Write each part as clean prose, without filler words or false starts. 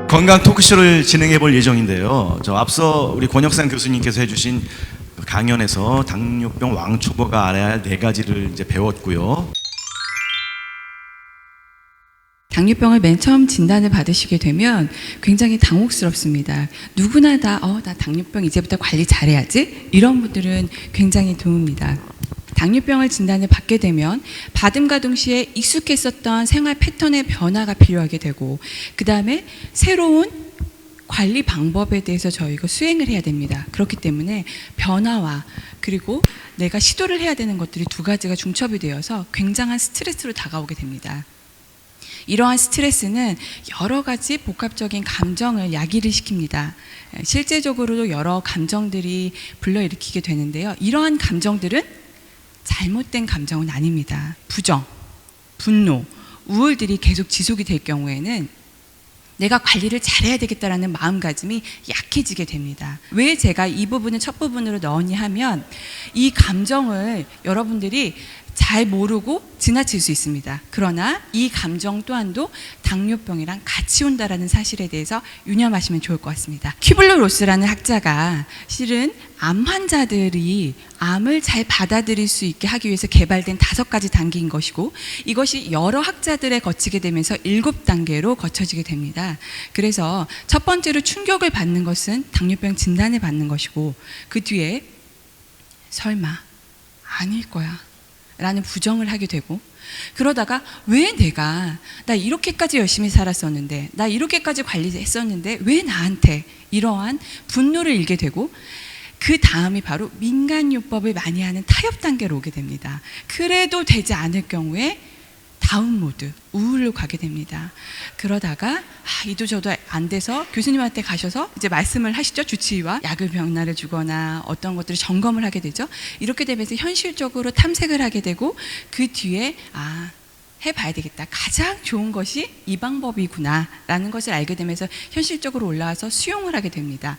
건강 토크쇼를 진행해 볼 예정인데요. 앞서 우리 권혁상 교수님께서 해주신 강연에서 당뇨병 왕초보가 알아야 할 4가지를 이제 배웠고요. 당뇨병을 맨 처음 진단을 받으시게 되면 굉장히 당혹스럽습니다. 누구나 다 나 당뇨병 이제부터 관리 잘해야지, 이런 분들은 굉장히 드뭅니다. 당뇨병을 진단을 받게 되면 받음과 동시에 익숙했었던 생활 패턴의 변화가 필요하게 되고, 그 다음에 새로운 관리 방법에 대해서 저희가 수행을 해야 됩니다. 그렇기 때문에 변화와 그리고 내가 시도를 해야 되는 것들이 2가지가 중첩이 되어서 굉장한 스트레스로 다가오게 됩니다. 이러한 스트레스는 여러 가지 복합적인 감정을 야기를 시킵니다. 실제적으로도 여러 감정들이 불러일으키게 되는데요. 이러한 감정들은 잘못된 감정은 아닙니다. 부정, 분노, 우울들이 계속 지속이 될 경우에는 내가 관리를 잘해야 되겠다라는 마음가짐이 약해지게 됩니다. 왜 제가 이 부분을 첫 부분으로 넣었냐 하면, 이 감정을 여러분들이 잘 모르고 지나칠 수 있습니다. 그러나 이 감정 또한도 당뇨병이랑 같이 온다라는 사실에 대해서 유념하시면 좋을 것 같습니다. 큐블러-로스라는 학자가 실은 암 환자들이 암을 잘 받아들일 수 있게 하기 위해서 개발된 5가지 단계인 것이고, 이것이 여러 학자들에 거치게 되면서 7단계로 거쳐지게 됩니다. 그래서 첫 번째로 충격을 받는 것은 당뇨병 진단을 받는 것이고, 그 뒤에 설마 아닐 거야 라는 부정을 하게 되고, 그러다가 왜 나 이렇게까지 열심히 살았었는데, 나 이렇게까지 관리했었는데 왜 나한테, 이러한 분노를 일게 되고, 그 다음이 바로 민간요법을 많이 하는 타협 단계로 오게 됩니다. 그래도 되지 않을 경우에 다운 모드, 우울로 가게 됩니다. 그러다가 이도 저도 안 돼서 교수님한테 가셔서 이제 말씀을 하시죠. 주치의와 약을 변화를 주거나 어떤 것들을 점검을 하게 되죠. 이렇게 되면서 현실적으로 탐색을 하게 되고, 그 뒤에 해봐야 되겠다, 가장 좋은 것이 이 방법이구나 라는 것을 알게 되면서 현실적으로 올라와서 수용을 하게 됩니다.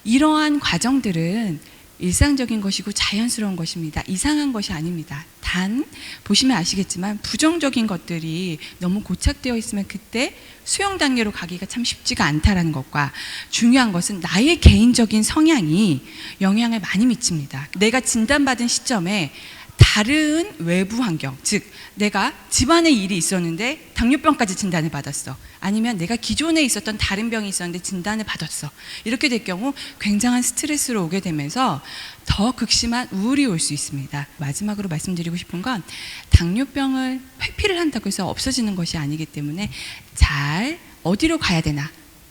이러한 과정들은 일상적인 것이고 자연스러운 것입니다. 이상한 것이 아닙니다. 단 보시면 아시겠지만 부정적인 것들이 너무 고착되어 있으면 그때 수용 단계로 가기가 참 쉽지가 않다라는 것과, 중요한 것은 나의 개인적인 성향이 영향을 많이 미칩니다. 내가 진단받은 시점에 다른 외부 환경, 즉 내가 집안에 일이 있었는데 당뇨병까지 진단을 받았어, 아니면 내가 기존에 있었던 다른 병이 있었는데 진단을 받았어, 이렇게 될 경우 굉장한 스트레스로 오게 되면서 더 극심한 우울이 올 수 있습니다. 마지막으로 말씀드리고 싶은 건, 당뇨병을 회피를 한다고 해서 없어지는 것이 아니기 때문에 잘 어디로 가야 되나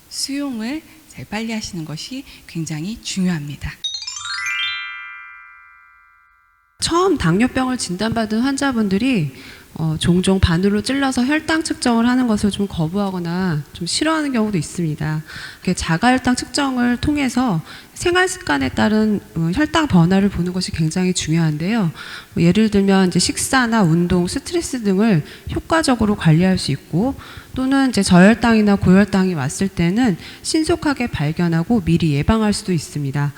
수용을 잘 빨리 하시는 것이 굉장히 중요합니다. 처음 당뇨병을 진단받은 환자분들이 종종 바늘로 찔러서 혈당 측정을 하는 것을 좀 거부하거나 좀 싫어하는 경우도 있습니다. 자가 혈당 측정을 통해서 생활 습관에 따른 혈당 변화를 보는 것이 굉장히 중요한데요. 예를 들면 이제 식사나 운동, 스트레스 등을 효과적으로 관리할 수 있고, 또는 이제 저혈당이나 고혈당이 왔을 때는 신속하게 발견하고 미리 예방할 수도 있습니다.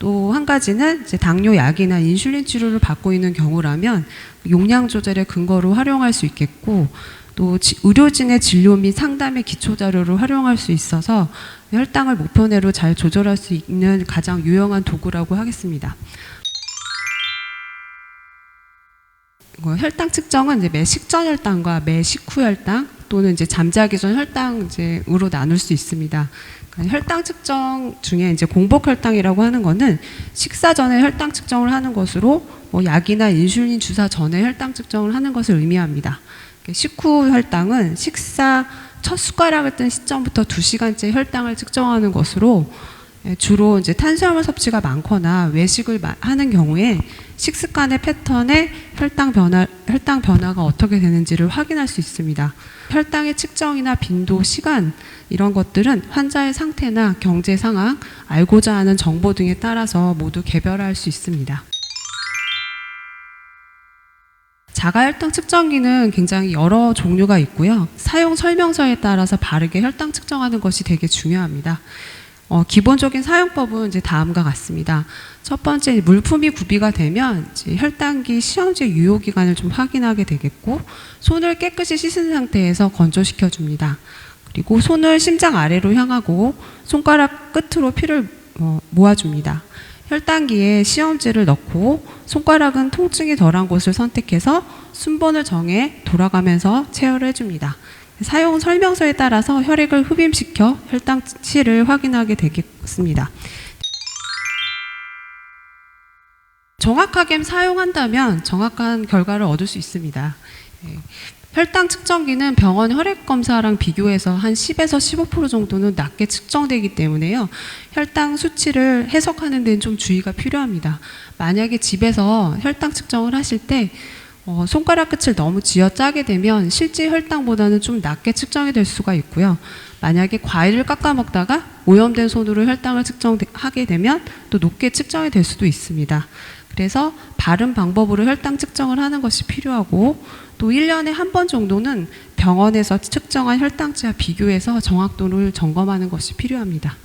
또 한 가지는 이제 당뇨약이나 인슐린 치료를 받고 있는 경우라면 용량 조절의 근거로 활용할 수 있겠고, 또 의료진의 진료 및 상담의 기초 자료로 활용할 수 있어서 혈당을 목표내로 잘 조절할 수 있는 가장 유용한 도구라고 하겠습니다. 혈당 측정은 이제 매 식전 혈당과 매 식후 혈당, 또는 이제 잠자기 전 혈당으로 나눌 수 있습니다. 혈당 측정 중에 이제 공복 혈당이라고 하는 거는 식사 전에 혈당 측정을 하는 것으로 약이나 인슐린 주사 전에 혈당 측정을 하는 것을 의미합니다. 식후 혈당은 식사 첫 숟가락을 뜬 시점부터 2시간째 혈당을 측정하는 것으로, 주로 이제 탄수화물 섭취가 많거나 외식을 하는 경우에 식습관의 패턴에 혈당 변화가 어떻게 되는지를 확인할 수 있습니다. 혈당의 측정이나 빈도, 시간, 이런 것들은 환자의 상태나 경제 상황, 알고자 하는 정보 등에 따라서 모두 개별화할 수 있습니다. 자가혈당 측정기는 굉장히 여러 종류가 있고요. 사용 설명서에 따라서 바르게 혈당 측정하는 것이 되게 중요합니다. 기본적인 사용법은 이제 다음과 같습니다. 첫 번째, 물품이 구비가 되면 이제 혈당기 시험제 유효 기간을 좀 확인하게 되겠고, 손을 깨끗이 씻은 상태에서 건조시켜 줍니다. 그리고 손을 심장 아래로 향하고 손가락 끝으로 피를 모아줍니다. 혈당기에 시험제를 넣고 손가락은 통증이 덜한 곳을 선택해서 순번을 정해 돌아가면서 체열을 해줍니다. 사용 설명서에 따라서 혈액을 흡입시켜 혈당치를 확인하게 되겠습니다. 정확하게 사용한다면 정확한 결과를 얻을 수 있습니다. 혈당 측정기는 병원 혈액 검사랑 비교해서 한 10에서 15% 정도는 낮게 측정되기 때문에요. 혈당 수치를 해석하는 데는 좀 주의가 필요합니다. 만약에 집에서 혈당 측정을 하실 때 손가락 끝을 너무 쥐어짜게 되면 실제 혈당보다는 좀 낮게 측정이 될 수가 있고요. 만약에 과일을 깎아 먹다가 오염된 손으로 혈당을 측정하게 되면 또 높게 측정이 될 수도 있습니다. 그래서 바른 방법으로 혈당 측정을 하는 것이 필요하고, 또 1년에 한 번 정도는 병원에서 측정한 혈당치와 비교해서 정확도를 점검하는 것이 필요합니다.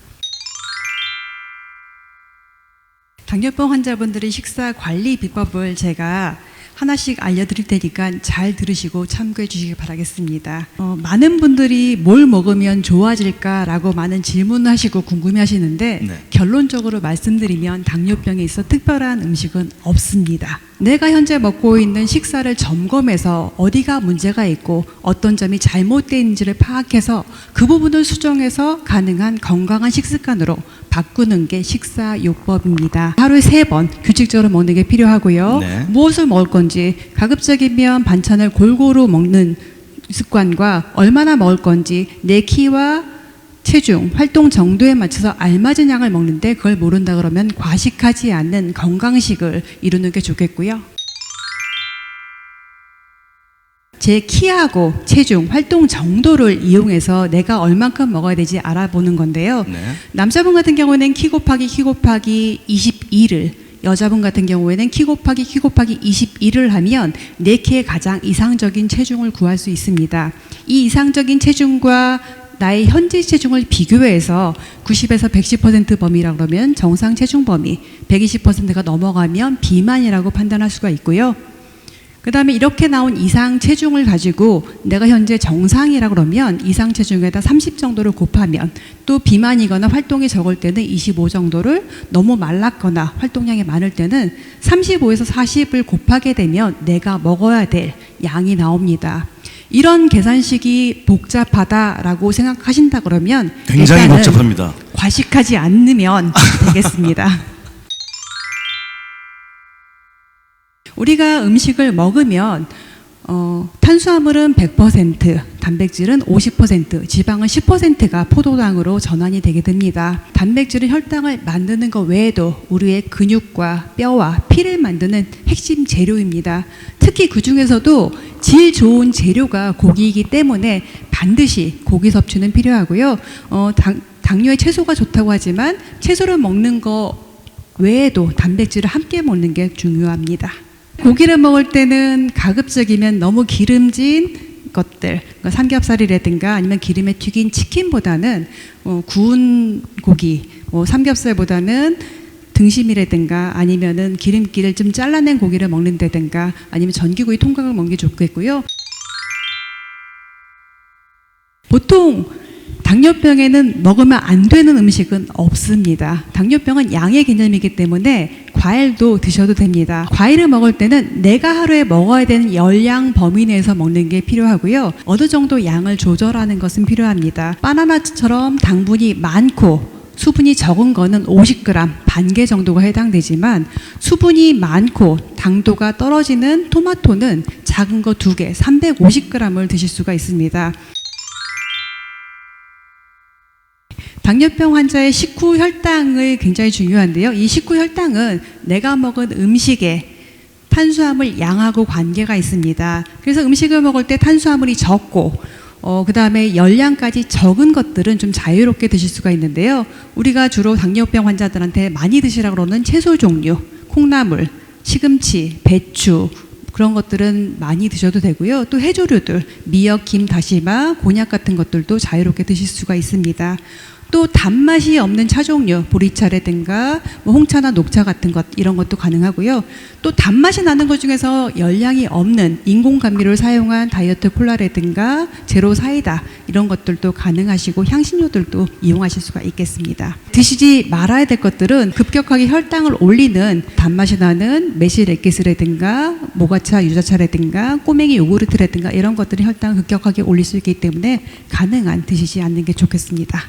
당뇨병 환자분들의 식사 관리 비법을 제가 하나씩 알려드릴 테니까 잘 들으시고 참고해 주시기 바라겠습니다. 많은 분들이 뭘 먹으면 좋아질까라고 많은 질문을 하시고 궁금해 하시는데, 네. 결론적으로 말씀드리면 당뇨병에 있어 특별한 음식은 없습니다. 내가 현재 먹고 있는 식사를 점검해서 어디가 문제가 있고 어떤 점이 잘못되어 있는지를 파악해서 그 부분을 수정해서 가능한 건강한 식습관으로 바꾸는 게 식사요법입니다. 하루에 3번 규칙적으로 먹는 게 필요하고요. 네. 무엇을 먹을 건지, 가급적이면 반찬을 골고루 먹는 습관과 얼마나 먹을 건지, 내 키와 체중, 활동 정도에 맞춰서 알맞은 양을 먹는데 그걸 모른다 그러면 과식하지 않는 건강식을 이루는 게 좋겠고요. 제 키하고 체중, 활동 정도를 이용해서 내가 얼만큼 먹어야 되지 알아보는 건데요. 네. 남자분 같은 경우에는 키 곱하기 22를, 여자분 같은 경우에는 키 곱하기 21을 하면 내 키의 가장 이상적인 체중을 구할 수 있습니다. 이 이상적인 체중과 나의 현재 체중을 비교해서 90에서 110% 범위라 그러면 정상 체중 범위, 120%가 넘어가면 비만이라고 판단할 수가 있고요. 그 다음에 이렇게 나온 이상 체중을 가지고 내가 현재 정상이라 그러면 이상 체중에다 30 정도를 곱하면, 또 비만이거나 활동이 적을 때는 25 정도를, 너무 말랐거나 활동량이 많을 때는 35에서 40을 곱하게 되면 내가 먹어야 될 양이 나옵니다. 이런 계산식이 복잡하다라고 생각하신다 그러면 굉장히 일단은 복잡합니다. 과식하지 않으면 되겠습니다. 우리가 음식을 먹으면 탄수화물은 100%, 단백질은 50%, 지방은 10%가 포도당으로 전환이 되게 됩니다. 단백질은 혈당을 만드는 것 외에도 우리의 근육과 뼈와 피를 만드는 핵심 재료입니다. 특히 그 중에서도 질 좋은 재료가 고기이기 때문에 반드시 고기 섭취는 필요하고요. 당뇨에 채소가 좋다고 하지만 채소를 먹는 것 외에도 단백질을 함께 먹는 게 중요합니다. 고기를 먹을 때는 가급적이면 너무 기름진 것들, 그러니까 삼겹살이라든가 아니면 기름에 튀긴 치킨보다는 구운 고기, 삼겹살보다는 등심이라든가 아니면은 기름기를 좀 잘라낸 고기를 먹는다든가 아니면 전기구이 통각을 먹는 게 좋겠고요. 보통 당뇨병에는 먹으면 안 되는 음식은 없습니다. 당뇨병은 양의 개념이기 때문에 과일도 드셔도 됩니다. 과일을 먹을 때는 내가 하루에 먹어야 되는 열량 범위 내에서 먹는 게 필요하고요. 어느 정도 양을 조절하는 것은 필요합니다. 바나나처럼 당분이 많고 수분이 적은 거는 50g, 반 개 정도가 해당되지만 수분이 많고 당도가 떨어지는 토마토는 작은 거 2개, 350g을 드실 수가 있습니다. 당뇨병 환자의 식후 혈당을 굉장히 중요한데요. 이 식후 혈당은 내가 먹은 음식의 탄수화물 양하고 관계가 있습니다. 그래서 음식을 먹을 때 탄수화물이 적고 그 다음에 열량까지 적은 것들은 좀 자유롭게 드실 수가 있는데요. 우리가 주로 당뇨병 환자들한테 많이 드시라고 그러는 채소 종류, 콩나물, 시금치, 배추, 그런 것들은 많이 드셔도 되고요. 또 해조류들, 미역, 김, 다시마, 곤약 같은 것들도 자유롭게 드실 수가 있습니다. 또 단맛이 없는 차 종류, 보리차라든가 뭐 홍차나 녹차 같은 것 이런 것도 가능하고요. 또 단맛이 나는 것 중에서 열량이 없는 인공 감미료를 사용한 다이어트 콜라라든가 제로 사이다 이런 것들도 가능하시고 향신료들도 이용하실 수가 있겠습니다. 드시지 말아야 될 것들은 급격하게 혈당을 올리는 단맛이 나는 매실 액기스라든가 모가차, 유자차라든가 꼬맹이 요구르트라든가 이런 것들이 혈당을 급격하게 올릴 수 있기 때문에 가능한 드시지 않는 게 좋겠습니다.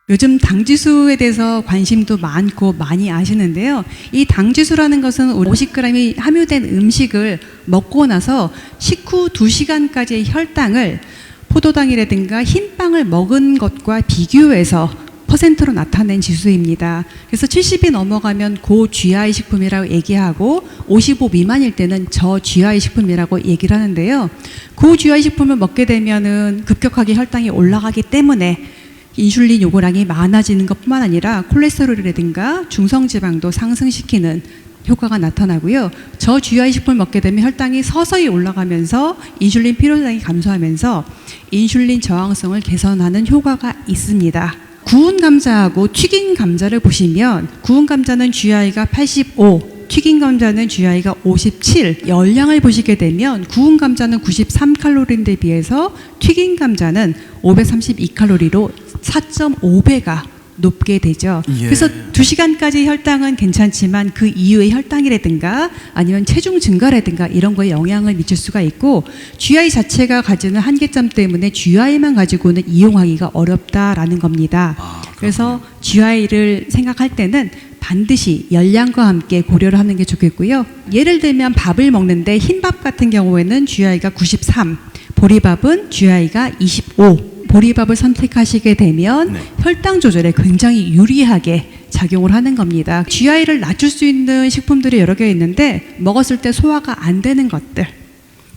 요즘 당지수에 대해서 관심도 많고 많이 아시는데요. 이 당지수라는 것은 50g이 함유된 음식을 먹고 나서 식후 2시간까지의 혈당을 포도당이라든가 흰빵을 먹은 것과 비교해서 퍼센트로 나타낸 지수입니다. 그래서 70이 넘어가면 고 GI 식품이라고 얘기하고 55 미만일 때는 저 GI 식품이라고 얘기를 하는데요. 고 GI 식품을 먹게 되면은 급격하게 혈당이 올라가기 때문에 인슐린 요구량이 많아지는 것뿐만 아니라 콜레스테롤이라든가 중성지방도 상승시키는 효과가 나타나고요. 저 GI 식품을 먹게 되면 혈당이 서서히 올라가면서 인슐린 필요량이 감소하면서 인슐린 저항성을 개선하는 효과가 있습니다. 구운 감자하고 튀긴 감자를 보시면 구운 감자는 GI가 85, 튀긴 감자는 GI가 57, 열량을 보시게 되면 구운 감자는 93칼로리인데 비해서 튀긴 감자는 532칼로리로 4.5배가 높게 되죠. 예. 그래서 2시간까지 혈당은 괜찮지만 그 이후의 혈당이라든가 아니면 체중 증가라든가 이런 거에 영향을 미칠 수가 있고 GI 자체가 가지는 한계점 때문에 GI만 가지고는 이용하기가 어렵다라는 겁니다. 그래서 GI를 생각할 때는 반드시 열량과 함께 고려를 하는 게 좋겠고요. 예를 들면 밥을 먹는데 흰밥 같은 경우에는 GI가 93, 보리밥은 GI가 25. 보리밥을 선택하시게 되면 네. 혈당 조절에 굉장히 유리하게 작용을 하는 겁니다. GI를 낮출 수 있는 식품들이 여러 개 있는데 먹었을 때 소화가 안 되는 것들,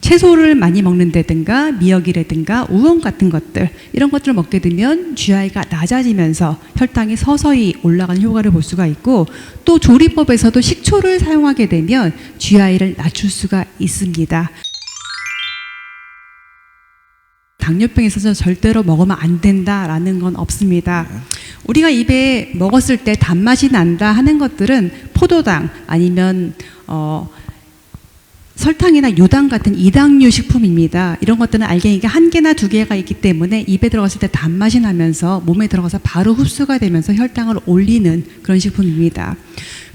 채소를 많이 먹는다든가 미역이라든가 우엉 같은 것들 이런 것들을 먹게 되면 GI가 낮아지면서 혈당이 서서히 올라가는 효과를 볼 수가 있고 또 조리법에서도 식초를 사용하게 되면 GI를 낮출 수가 있습니다. 당뇨병에 있어서 절대로 먹으면 안 된다라는 건 없습니다. 우리가 입에 먹었을 때 단맛이 난다 하는 것들은 포도당 아니면 설탕이나 요당 같은 이당류 식품입니다. 이런 것들은 알갱이가 1개나 2개가 있기 때문에 입에 들어갔을 때 단맛이 나면서 몸에 들어가서 바로 흡수가 되면서 혈당을 올리는 그런 식품입니다.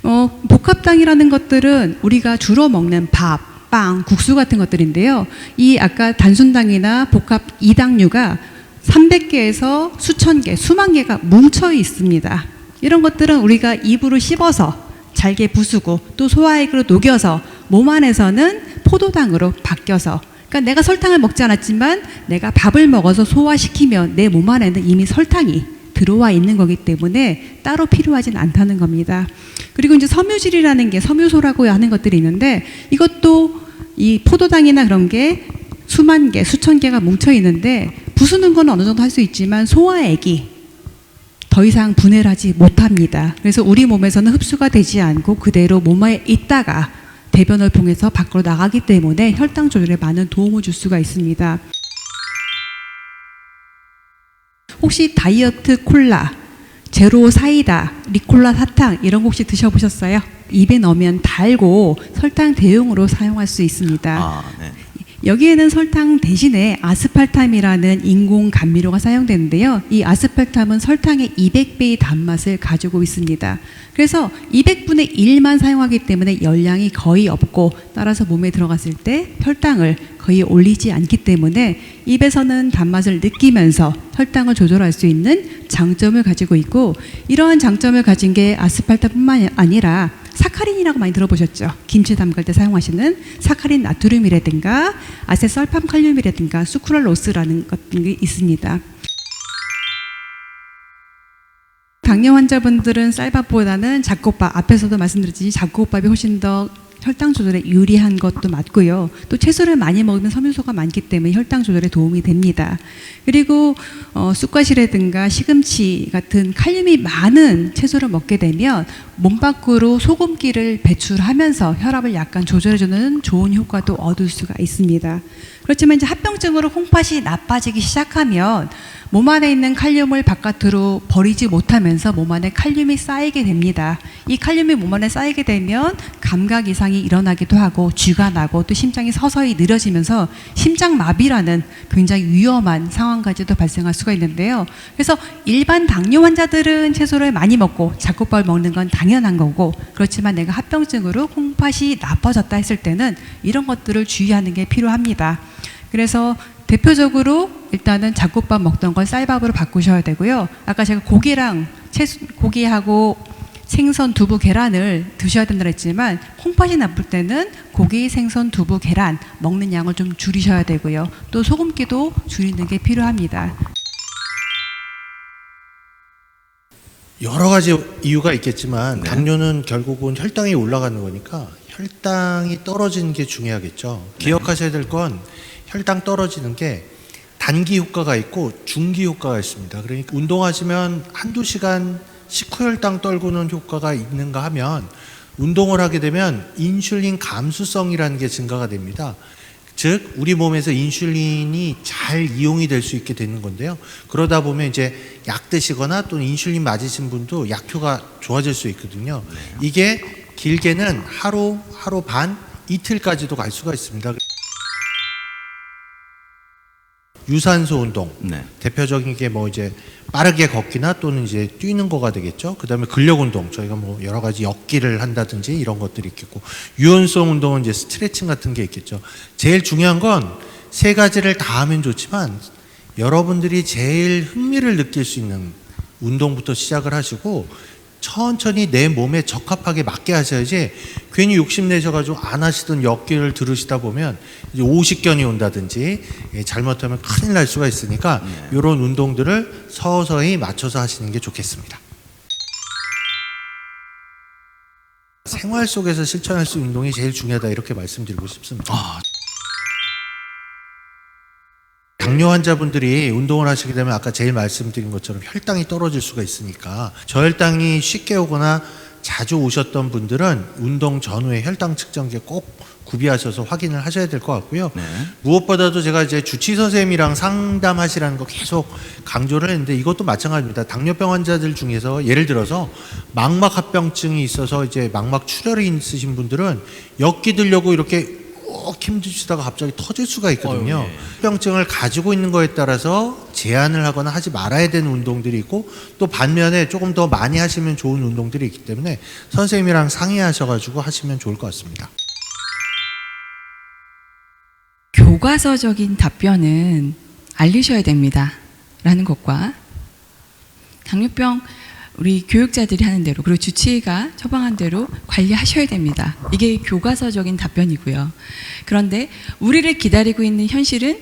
복합당이라는 것들은 우리가 주로 먹는 밥, 빵, 국수 같은 것들인데요. 이 아까 단순당이나 복합 이당류가 300개에서 수천 개, 수만 개가 뭉쳐 있습니다. 이런 것들은 우리가 입으로 씹어서 잘게 부수고 또 소화액으로 녹여서 몸 안에서는 포도당으로 바뀌어서 그러니까 내가 설탕을 먹지 않았지만 내가 밥을 먹어서 소화시키면 내 몸 안에는 이미 설탕이 들어와 있는 거기 때문에 따로 필요하진 않다는 겁니다. 그리고 이제 섬유질이라는 게 섬유소라고 하는 것들이 있는데 이것도 이 포도당이나 그런 게 수만 개, 수천 개가 뭉쳐 있는데 부수는 건 어느 정도 할 수 있지만 소화액이 더 이상 분해를 하지 못합니다. 그래서 우리 몸에서는 흡수가 되지 않고 그대로 몸에 있다가 대변을 통해서 밖으로 나가기 때문에 혈당 조절에 많은 도움을 줄 수가 있습니다. 혹시 다이어트 콜라, 제로 사이다, 리콜라 사탕 이런 거 혹시 드셔보셨어요? 입에 넣으면 달고 설탕 대용으로 사용할 수 있습니다. 네. 여기에는 설탕 대신에 아스팔탐이라는 인공 감미료가 사용되는데요. 이 아스팔탐은 설탕의 200배의 단맛을 가지고 있습니다. 그래서 200분의 1만 사용하기 때문에 열량이 거의 없고 따라서 몸에 들어갔을 때 혈당을 거의 올리지 않기 때문에 입에서는 단맛을 느끼면서 혈당을 조절할 수 있는 장점을 가지고 있고 이러한 장점을 가진 게 아스팔탐뿐만 아니라 사카린이라고 많이 들어보셨죠? 김치 담글 때 사용하시는 사카린 나트륨이라든가 아세설팜칼륨이라든가 수크랄로스라는 것들이 있습니다. 당뇨 환자분들은 쌀밥보다는 잡곡밥, 앞에서도 말씀드렸듯이 잡곡밥이 훨씬 더 혈당 조절에 유리한 것도 맞고요. 또 채소를 많이 먹으면 섬유소가 많기 때문에 혈당 조절에 도움이 됩니다. 그리고 쑥갓이라든가 시금치 같은 칼륨이 많은 채소를 먹게 되면 몸 밖으로 소금기를 배출하면서 혈압을 약간 조절해주는 좋은 효과도 얻을 수가 있습니다. 그렇지만 이제 합병증으로 콩팥이 나빠지기 시작하면 몸 안에 있는 칼륨을 바깥으로 버리지 못하면서 몸 안에 칼륨이 쌓이게 됩니다. 이 칼륨이 몸 안에 쌓이게 되면 감각 이상이 일어나기도 하고 쥐가 나고 또 심장이 서서히 느려지면서 심장마비라는 굉장히 위험한 상황까지도 발생할 수가 있는데요. 그래서 일반 당뇨 환자들은 채소를 많이 먹고 잡곡밥을 먹는 건 당연한 거고, 그렇지만 내가 합병증으로 콩팥이 나빠졌다 했을 때는 이런 것들을 주의하는 게 필요합니다. 그래서 대표적으로 일단은 잡곡밥 먹던 걸 쌀밥으로 바꾸셔야 되고요. 아까 제가 고기하고 생선, 두부, 계란을 드셔야 된다고 했지만 콩팥이 나쁠 때는 고기, 생선, 두부, 계란 먹는 양을 좀 줄이셔야 되고요. 또 소금기도 줄이는 게 필요합니다. 여러 가지 이유가 있겠지만 당뇨는 결국은 혈당이 올라가는 거니까 혈당이 떨어지는 게 중요하겠죠. 기억하셔야 될 건 혈당 떨어지는 게 단기 효과가 있고 중기 효과가 있습니다. 그러니까 운동하시면 한두 시간 식후 혈당 떨구는 효과가 있는가 하면 운동을 하게 되면 인슐린 감수성이라는 게 증가가 됩니다. 즉 우리 몸에서 인슐린이 잘 이용이 될 수 있게 되는 건데요. 그러다 보면 이제 약 드시거나 또는 인슐린 맞으신 분도 약효가 좋아질 수 있거든요. 이게 길게는 하루 반, 이틀까지도 갈 수가 있습니다. 유산소 운동, 대표적인 게 뭐 이제 빠르게 걷기나 또는 이제 뛰는 거가 되겠죠. 그 다음에 근력 운동, 저희가 뭐 여러 가지 엮기를 한다든지 이런 것들이 있겠고, 유연성 운동은 이제 스트레칭 같은 게 있겠죠. 제일 중요한 건 세 가지를 다 하면 좋지만 여러분들이 제일 흥미를 느낄 수 있는 운동부터 시작을 하시고 천천히 내 몸에 적합하게 맞게 하셔야지, 괜히 욕심내셔가지고 안 하시던 엮기를 들으시다 보면 이제 오십견이 온다든지 잘못하면 큰일 날 수가 있으니까 이런 운동들을 서서히 맞춰서 하시는 게 좋겠습니다. 생활 속에서 실천할 수 있는 운동이 제일 중요하다, 이렇게 말씀드리고 싶습니다. 당뇨 환자분들이 운동을 하시게 되면 아까 제일 말씀드린 것처럼 혈당이 떨어질 수가 있으니까, 저혈당이 쉽게 오거나 자주 오셨던 분들은 운동 전후에 혈당 측정기에 꼭 구비하셔서 확인을 하셔야 될 것 같고요. 무엇보다도 제가 이제 주치 선생님이랑 상담하시라는 거 계속 강조를 했는데, 이것도 마찬가지입니다. 당뇨병 환자들 중에서 예를 들어서 망막 합병증이 있어서 이제 망막 출혈이 있으신 분들은 엮기 들려고 이렇게 꼭 힘주시다가 갑자기 터질 수가 있거든요. 합병증을 가지고 있는 거에 따라서 제한을 하거나 하지 말아야 되는 운동들이 있고, 또 반면에 조금 더 많이 하시면 좋은 운동들이 있기 때문에 선생님이랑 상의하셔가지고 하시면 좋을 것 같습니다. 교과서적인 답변은 알리셔야 됩니다 라는 것과, 당뇨병 우리 교육자들이 하는 대로, 그리고 주치의가 처방한 대로 관리하셔야 됩니다. 이게 교과서적인 답변이고요. 그런데 우리를 기다리고 있는 현실은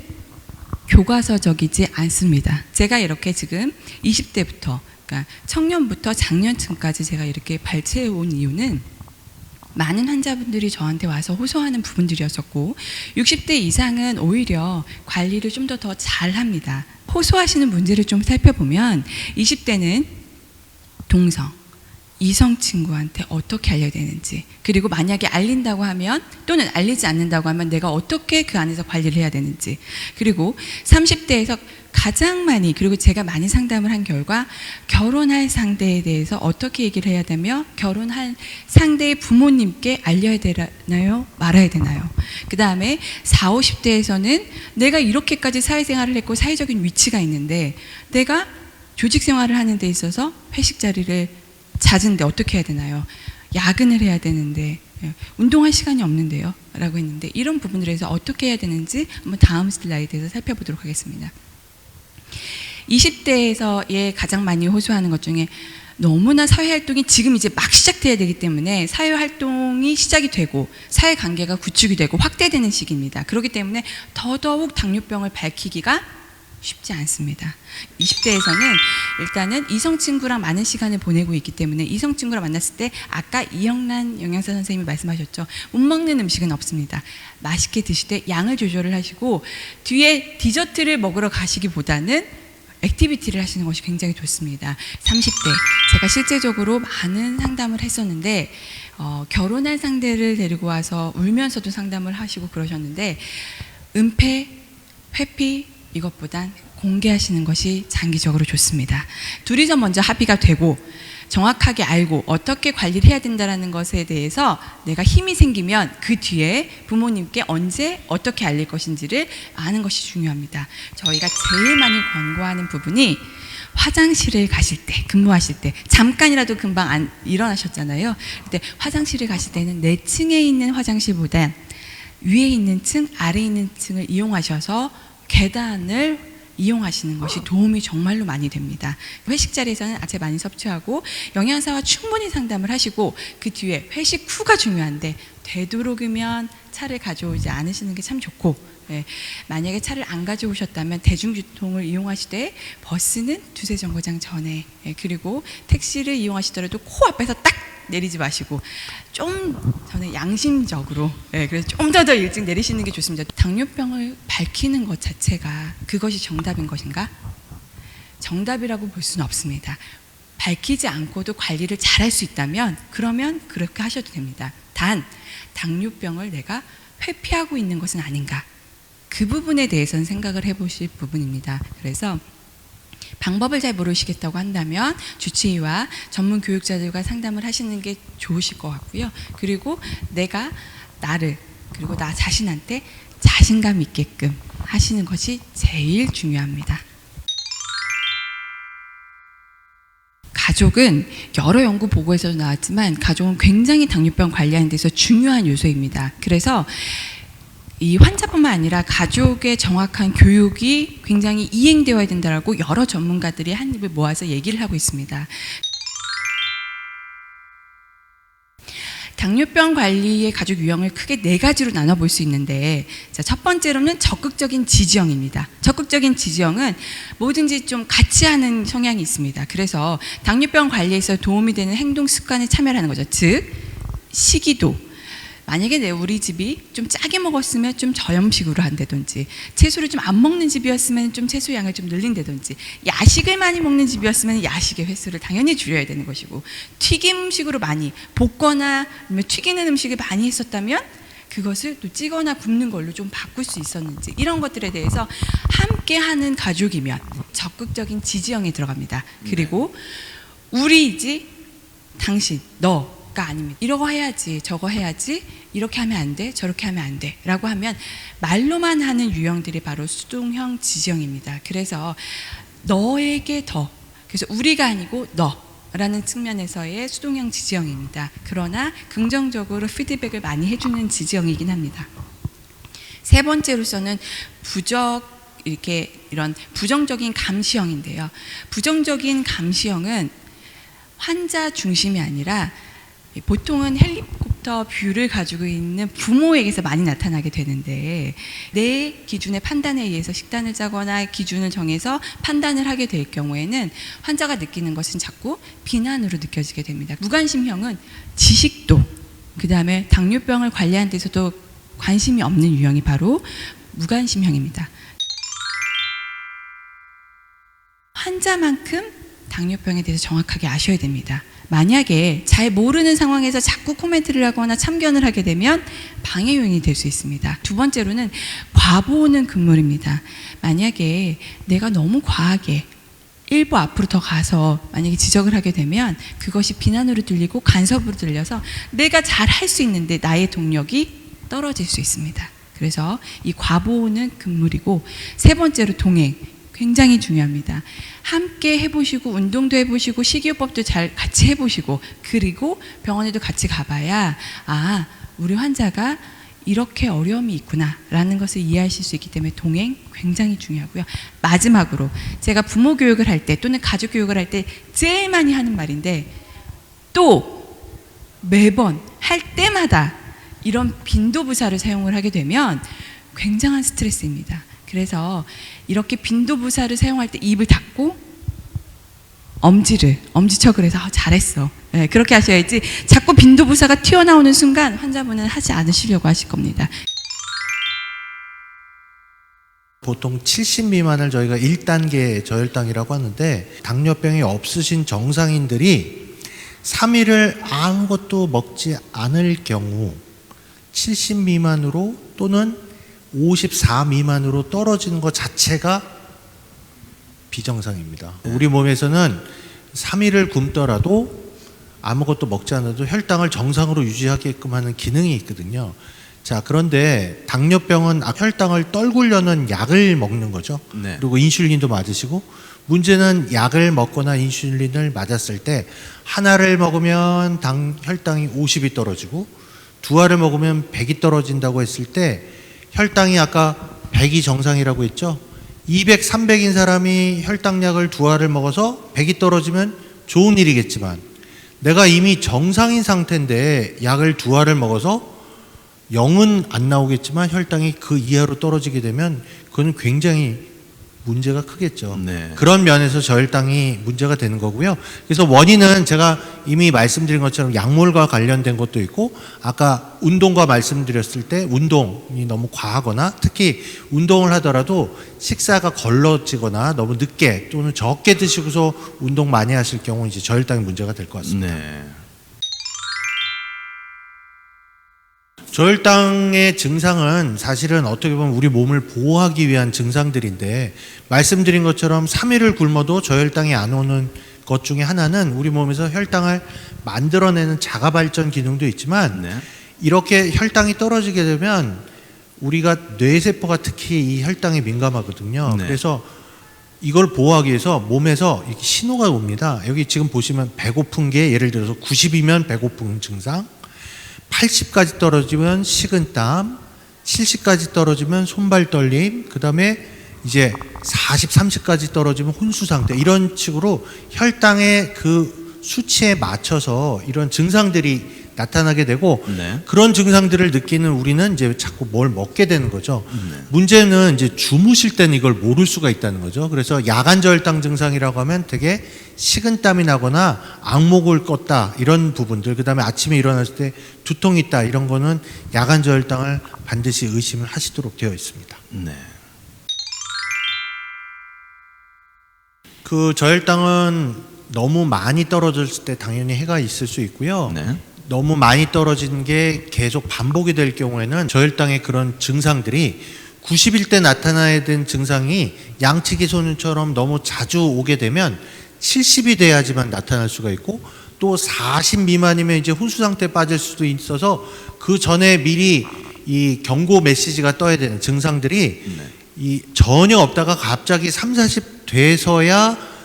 교과서적이지 않습니다. 제가 이렇게 지금 20대부터, 그러니까 청년부터 장년층까지 제가 이렇게 발췌해 온 이유는 많은 환자분들이 저한테 와서 호소하는 부분들이었었고, 60대 이상은 오히려 관리를 좀 더 잘합니다. 호소하시는 문제를 좀 살펴보면 20대는 동성, 이성 친구한테 어떻게 알려야 되는지, 그리고 만약에 알린다고 하면 또는 알리지 않는다고 하면 내가 어떻게 그 안에서 관리를 해야 되는지, 그리고 30대에서 가장 많이, 그리고 제가 많이 상담을 한 결과 결혼할 상대에 대해서 어떻게 얘기를 해야 되며 결혼할 상대의 부모님께 알려야 되나요? 말아야 되나요? 그 다음에 40, 50대에서는 내가 이렇게까지 사회생활을 했고 사회적인 위치가 있는데 내가 조직 생활을 하는 데 있어서 회식 자리를 잦은데 어떻게 해야 되나요? 야근을 해야 되는데 운동할 시간이 없는데요? 라고 했는데, 이런 부분들에서 어떻게 해야 되는지 한번 다음 슬라이드에서 살펴보도록 하겠습니다. 20대에서의 가장 많이 호소하는 것 중에 너무나 사회활동이 지금 이제 막 시작돼야 되기 때문에 사회활동이 시작이 되고 사회관계가 구축이 되고 확대되는 시기입니다. 그렇기 때문에 더더욱 당뇨병을 밝히기가 쉽지 않습니다. 20대에서는 일단은 이성 친구랑 많은 시간을 보내고 있기 때문에 이성 친구랑 만났을 때 아까 이영란 영양사 선생님이 말씀하셨죠. 못 먹는 음식은 없습니다. 맛있게 드실 때 양을 조절을 하시고 뒤에 디저트를 먹으러 가시기보다는 액티비티를 하시는 것이 굉장히 좋습니다. 30대 제가 실제적으로 많은 상담을 했었는데 결혼할 상대를 데리고 와서 울면서도 상담을 하시고 그러셨는데 은폐, 회피 이것보단 공개하시는 것이 장기적으로 좋습니다. 둘이서 먼저 합의가 되고 정확하게 알고 어떻게 관리를 해야 된다는 것에 대해서 내가 힘이 생기면 그 뒤에 부모님께 언제 어떻게 알릴 것인지를 아는 것이 중요합니다. 저희가 제일 많이 권고하는 부분이 화장실을 가실 때, 근무하실 때 잠깐이라도 금방 안 일어나셨잖아요. 근데 화장실을 가실 때는 내 층에 있는 화장실보다 위에 있는 층, 아래에 있는 층을 이용하셔서 계단을 이용하시는 것이 도움이 정말로 많이 됩니다. 회식 자리에서는 아체 많이 섭취하고 영양사와 충분히 상담을 하시고 그 뒤에 회식 후가 중요한데 되도록이면 차를 가져오지 않으시는 게 참 좋고 만약에 차를 안 가져오셨다면 대중교통을 이용하시되 버스는 두세 정거장 전에 그리고 택시를 이용하시더라도 코 앞에서 딱 내리지 마시고 좀 저는 양심적으로 그래서 좀 더 일찍 내리시는 게 좋습니다. 당뇨병을 밝히는 것 자체가 그것이 정답인 것인가? 정답이라고 볼 수는 없습니다. 밝히지 않고도 관리를 잘할 수 있다면 그러면 그렇게 하셔도 됩니다. 단 당뇨병을 내가 회피하고 있는 것은 아닌가? 그 부분에 대해서는 생각을 해보실 부분입니다. 그래서 방법을 잘 모르시겠다고 한다면 주치의와 전문 교육자들과 상담을 하시는 게 좋으실 것 같고요. 그리고 내가 나를 그리고 나 자신한테 자신감 있게끔 하시는 것이 제일 중요합니다. 가족은 여러 연구 보고에서도 나왔지만 가족은 굉장히 당뇨병 관리하는 데서 중요한 요소입니다. 그래서 이 환자뿐만 아니라 가족의 정확한 교육이 굉장히 이행되어야 된다라고 여러 전문가들이 한 입을 모아서 얘기를 하고 있습니다. 당뇨병 관리의 가족 유형을 크게 4가지로 나눠볼 수 있는데 첫 번째로는 적극적인 지지형입니다. 적극적인 지지형은 뭐든지 좀 같이 하는 성향이 있습니다. 그래서 당뇨병 관리에서 도움이 되는 행동 습관에 참여를 하는 거죠. 즉 식이도 만약에 우리 집이 좀 짜게 먹었으면 좀 저염식으로 한다든지 채소를 좀 안 먹는 집이었으면 좀 채소 양을 좀 늘린다든지 야식을 많이 먹는 집이었으면 야식의 횟수를 당연히 줄여야 되는 것이고 튀김식으로 많이 볶거나 아니면 튀기는 음식을 많이 했었다면 그것을 또 찌거나 굽는 걸로 좀 바꿀 수 있었는지 이런 것들에 대해서 함께 하는 가족이면 적극적인 지지형에 들어갑니다. 그리고 우리이지 당신, 너 아닙니다. 이러고 해야지, 저거 해야지, 이렇게 하면 안 돼, 저렇게 하면 안 돼 라고 하면 말로만 하는 유형들이 바로 수동형 지지형입니다. 그래서 너에게 더, 그래서 우리가 아니고 너라는 측면에서의 수동형 지지형입니다. 그러나 긍정적으로 피드백을 많이 해주는 지지형이긴 합니다. 세 번째로서는 이런 부정적인 감시형인데요. 부정적인 감시형은 환자 중심이 아니라 보통은 헬리콥터 뷰를 가지고 있는 부모에게서 많이 나타나게 되는데 내 기준의 판단에 의해서 식단을 짜거나 기준을 정해서 판단을 하게 될 경우에는 환자가 느끼는 것은 자꾸 비난으로 느껴지게 됩니다. 무관심형은 지식도 그 다음에 당뇨병을 관리하는 데서도 관심이 없는 유형이 바로 무관심형입니다. 환자만큼 당뇨병에 대해서 정확하게 아셔야 됩니다. 만약에 잘 모르는 상황에서 자꾸 코멘트를 하거나 참견을 하게 되면 방해 요인이 될 수 있습니다. 두 번째로는 과보는 금물입니다. 만약에 내가 너무 과하게 일부 앞으로 더 가서 만약에 지적을 하게 되면 그것이 비난으로 들리고 간섭으로 들려서 내가 잘 할 수 있는데 나의 동력이 떨어질 수 있습니다. 그래서 이 과보는 금물이고 세 번째로 동행. 굉장히 중요합니다. 함께 해보시고 운동도 해보시고 식이요법도 잘 같이 해보시고 그리고 병원에도 같이 가봐야 우리 환자가 이렇게 어려움이 있구나 라는 것을 이해하실 수 있기 때문에 동행 굉장히 중요하고요. 마지막으로 제가 부모 교육을 할 때 또는 가족 교육을 할 때 제일 많이 하는 말인데 또 매번 할 때마다 이런 빈도부사를 사용을 하게 되면 굉장한 스트레스입니다. 그래서 이렇게 빈도부사를 사용할 때 입을 닫고 엄지척을 해서 잘했어. 그렇게 하셔야지 자꾸 빈도부사가 튀어나오는 순간 환자분은 하지 않으시려고 하실 겁니다. 보통 70 미만을 저희가 1단계 저혈당이라고 하는데, 당뇨병이 없으신 정상인들이 3일을 아무것도 먹지 않을 경우 70 미만으로 또는 54 미만으로 떨어지는 것 자체가 비정상입니다. 우리 몸에서는 3일을 굶더라도 아무것도 먹지 않아도 혈당을 정상으로 유지하게끔 하는 기능이 있거든요. 자, 그런데 당뇨병은 혈당을 떨구려는 약을 먹는 거죠. 네. 그리고 인슐린도 맞으시고, 문제는 약을 먹거나 인슐린을 맞았을 때 하나를 먹으면 혈당이 50이 떨어지고 두 알을 먹으면 100이 떨어진다고 했을 때, 혈당이 아까 100이 정상이라고 했죠. 200, 300인 사람이 혈당약을 두 알을 먹어서 100이 떨어지면 좋은 일이겠지만, 내가 이미 정상인 상태인데 약을 두 알을 먹어서 0은 안 나오겠지만 혈당이 그 이하로 떨어지게 되면 그건 굉장히 문제가 크겠죠. 네. 그런 면에서 저혈당이 문제가 되는 거고요. 그래서 원인은 제가 이미 말씀드린 것처럼 약물과 관련된 것도 있고, 아까 운동과 말씀드렸을 때 운동이 너무 과하거나, 특히 운동을 하더라도 식사가 걸러지거나 너무 늦게 또는 적게 드시고서 운동 많이 하실 경우 이제 저혈당이 문제가 될 것 같습니다. 네. 저혈당의 증상은 사실은 어떻게 보면 우리 몸을 보호하기 위한 증상들인데, 말씀드린 것처럼 3일을 굶어도 저혈당이 안 오는 것 중에 하나는 우리 몸에서 혈당을 만들어내는 자가 발전 기능도 있지만, 네. 이렇게 혈당이 떨어지게 되면 우리가 뇌세포가 특히 이 혈당에 민감하거든요. 네. 그래서 이걸 보호하기 위해서 몸에서 이렇게 신호가 옵니다. 여기 지금 보시면 배고픈 게 예를 들어서 90이면 배고픈 증상, 80까지 떨어지면 식은땀, 70까지 떨어지면 손발 떨림, 그 다음에 이제 40, 30까지 떨어지면 혼수 상태, 이런 식으로 혈당의 그 수치에 맞춰서 이런 증상들이 나타나게 되고, 네. 그런 증상들을 느끼는 우리는 이제 자꾸 뭘 먹게 되는 거죠. 네. 문제는 이제 주무실 때는 이걸 모를 수가 있다는 거죠. 그래서 야간 저혈당 증상이라고 하면 되게 식은땀이 나거나 악목을 껐다, 이런 부분들, 그 다음에 아침에 일어났을 때 두통이 있다, 이런 거는 야간 저혈당을 반드시 의심을 하시도록 되어 있습니다. 네. 그 저혈당은 너무 많이 떨어졌을 때 당연히 해가 있을 수 있고요. 네. 너무 많이 떨어지는 게 계속 반복이 될 경우에는 저혈당의 그런 증상들이 90일 때 나타나야 되는 증상이 양치기 소년처럼 너무 자주 오게 되면 70이 돼야지만 나타날 수가 있고, 또 40 미만이면 이제 혼수 상태에 빠질 수도 있어서 그 전에 미리 이 경고 메시지가 떠야 되는 증상들이 네. 이 전혀 없다가 갑자기 3, 40 돼서야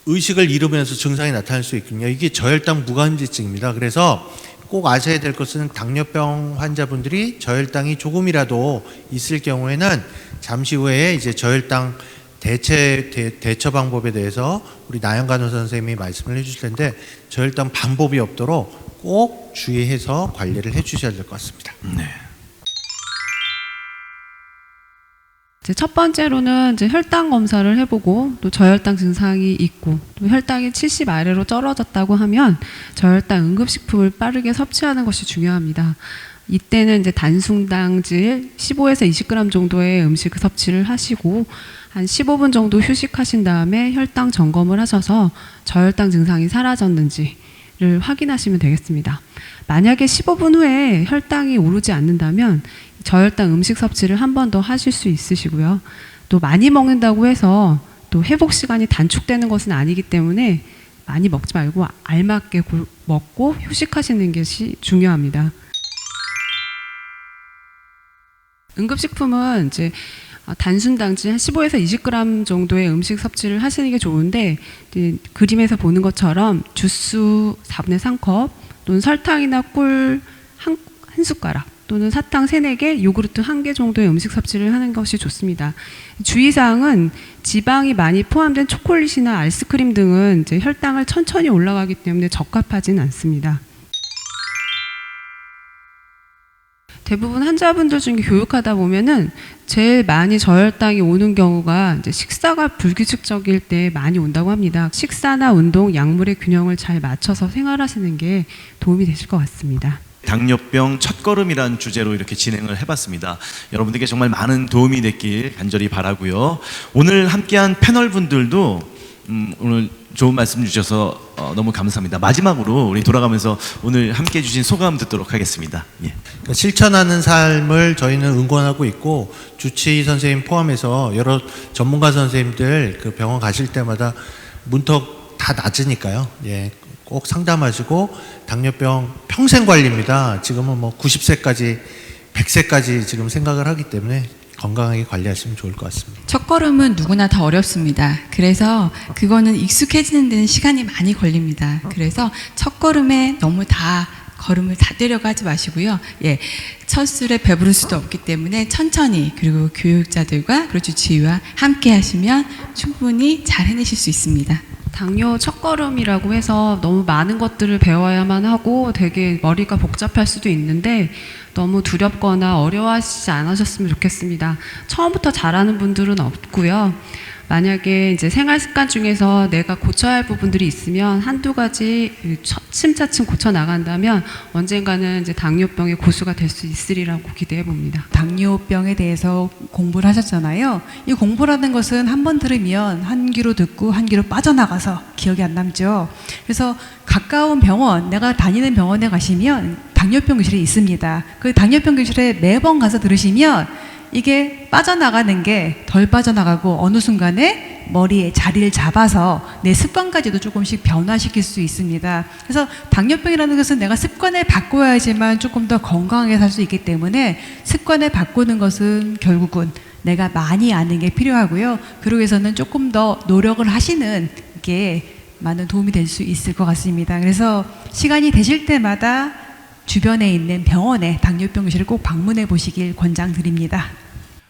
의식을 잃으면서 증상이 나타날 수 있거든요. 이게 저혈당 무감지증입니다. 그래서 꼭 아셔야 될 것은, 당뇨병 환자분들이 저혈당이 조금이라도 있을 경우에는 잠시 후에 이제 저혈당 대처 방법에 대해서 우리 나영 간호사 선생님이 말씀을 해주실 텐데, 저혈당 방법이 없도록 꼭 주의해서 관리를 해주셔야 될 것 같습니다. 네. 이제 첫 번째로는 이제 혈당 검사를 해보고, 또 저혈당 증상이 있고, 또 혈당이 70 아래로 떨어졌다고 하면 저혈당 응급식품을 빠르게 섭취하는 것이 중요합니다. 이때는 이제 단순당질 15에서 20g 정도의 음식 섭취를 하시고, 한 15분 정도 휴식하신 다음에 혈당 점검을 하셔서 저혈당 증상이 사라졌는지를 확인하시면 되겠습니다. 만약에 15분 후에 혈당이 오르지 않는다면 저혈당 음식 섭취를 한 번 더 하실 수 있으시고요. 또 많이 먹는다고 해서 또 회복 시간이 단축되는 것은 아니기 때문에 많이 먹지 말고 알맞게 먹고 휴식하시는 것이 중요합니다. 응급식품은 이제 단순당질 한 15에서 20g 정도의 음식 섭취를 하시는 게 좋은데, 그림에서 보는 것처럼 주스 4분의 3컵 또는 설탕이나 꿀 한 숟가락 또는 사탕 3, 4개, 요구르트 1개 정도의 음식 섭취를 하는 것이 좋습니다. 주의사항은 지방이 많이 포함된 초콜릿이나 아이스크림 등은 이제 혈당을 천천히 올라가기 때문에 적합하진 않습니다. 대부분 환자분들 중에 교육하다 보면은 제일 많이 저혈당이 오는 경우가 이제 식사가 불규칙적일 때 많이 온다고 합니다. 식사나 운동, 약물의 균형을 잘 맞춰서 생활하시는 게 도움이 되실 것 같습니다. 당뇨병 첫걸음이라는 주제로 이렇게 진행을 해봤습니다. 여러분들께 정말 많은 도움이 됐길 간절히 바라고요. 오늘 함께한 패널 분들도 오늘 좋은 말씀 주셔서 너무 감사합니다. 마지막으로 우리 돌아가면서 오늘 함께해 주신 소감 듣도록 하겠습니다. 예. 그러니까 실천하는 삶을 저희는 응원하고 있고, 주치의 선생님 포함해서 여러 전문가 선생님들 그 병원 가실 때마다 문턱 다 낮으니까요. 예, 꼭 상담하시고, 당뇨병 평생 관리입니다. 지금은 뭐 90세까지 100세까지 지금 생각을 하기 때문에 건강하게 관리하시면 좋을 것 같습니다. 첫걸음은 누구나 다 어렵습니다. 그래서 그거는 익숙해지는 데는 시간이 많이 걸립니다. 그래서 첫걸음에 너무 다 걸음을 다 때려가 하지 마시고요. 예, 첫 술에 배부를 수도 없기 때문에 천천히, 그리고 교육자들과 그리고 주치의와 함께 하시면 충분히 잘 해내실 수 있습니다. 당뇨 첫걸음이라고 해서 너무 많은 것들을 배워야만 하고 되게 머리가 복잡할 수도 있는데 너무 두렵거나 어려워하시지 않으셨으면 좋겠습니다. 처음부터 잘하는 분들은 없고요. 만약에 이제 생활 습관 중에서 내가 고쳐야 할 부분들이 있으면 한두 가지 차츰 고쳐 나간다면 언젠가는 이제 당뇨병의 고수가 될 수 있으리라고 기대해 봅니다. 당뇨병에 대해서 공부를 하셨잖아요. 이 공부라는 것은 한 번 들으면 한 귀로 듣고 한 귀로 빠져나가서 기억이 안 남죠. 그래서 가까운 병원, 내가 다니는 병원에 가시면 당뇨병 교실이 있습니다. 그 당뇨병 교실에 매번 가서 들으시면 이게 빠져나가는 게 덜 빠져나가고 어느 순간에 머리에 자리를 잡아서 내 습관까지도 조금씩 변화시킬 수 있습니다. 그래서 당뇨병이라는 것은 내가 습관을 바꿔야지만 조금 더 건강하게 살 수 있기 때문에 습관을 바꾸는 것은 결국은 내가 많이 아는 게 필요하고요. 그러기 위해서는 조금 더 노력을 하시는 게 많은 도움이 될 수 있을 것 같습니다. 그래서 시간이 되실 때마다 주변에 있는 병원에 당뇨병 교실을 꼭 방문해 보시길 권장드립니다.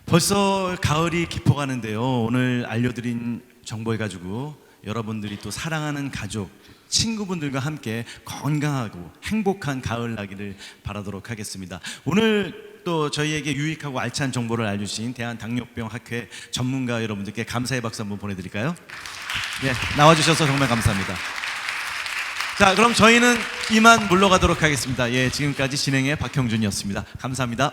벌써 가을이 깊어가는데요. 오늘 알려드린 정보해 가지고 여러분들이 또 사랑하는 가족, 친구분들과 함께 건강하고 행복한 가을 나기를 바라도록 하겠습니다. 오늘 또 저희에게 유익하고 알찬 정보를 알려주신 대한당뇨병학회 전문가 여러분들께 감사의 박수 한번 보내드릴까요? 네, 나와주셔서 정말 감사합니다. 자, 그럼 저희는 이만 물러가도록 하겠습니다. 예, 지금까지 진행의 박형준이었습니다. 감사합니다.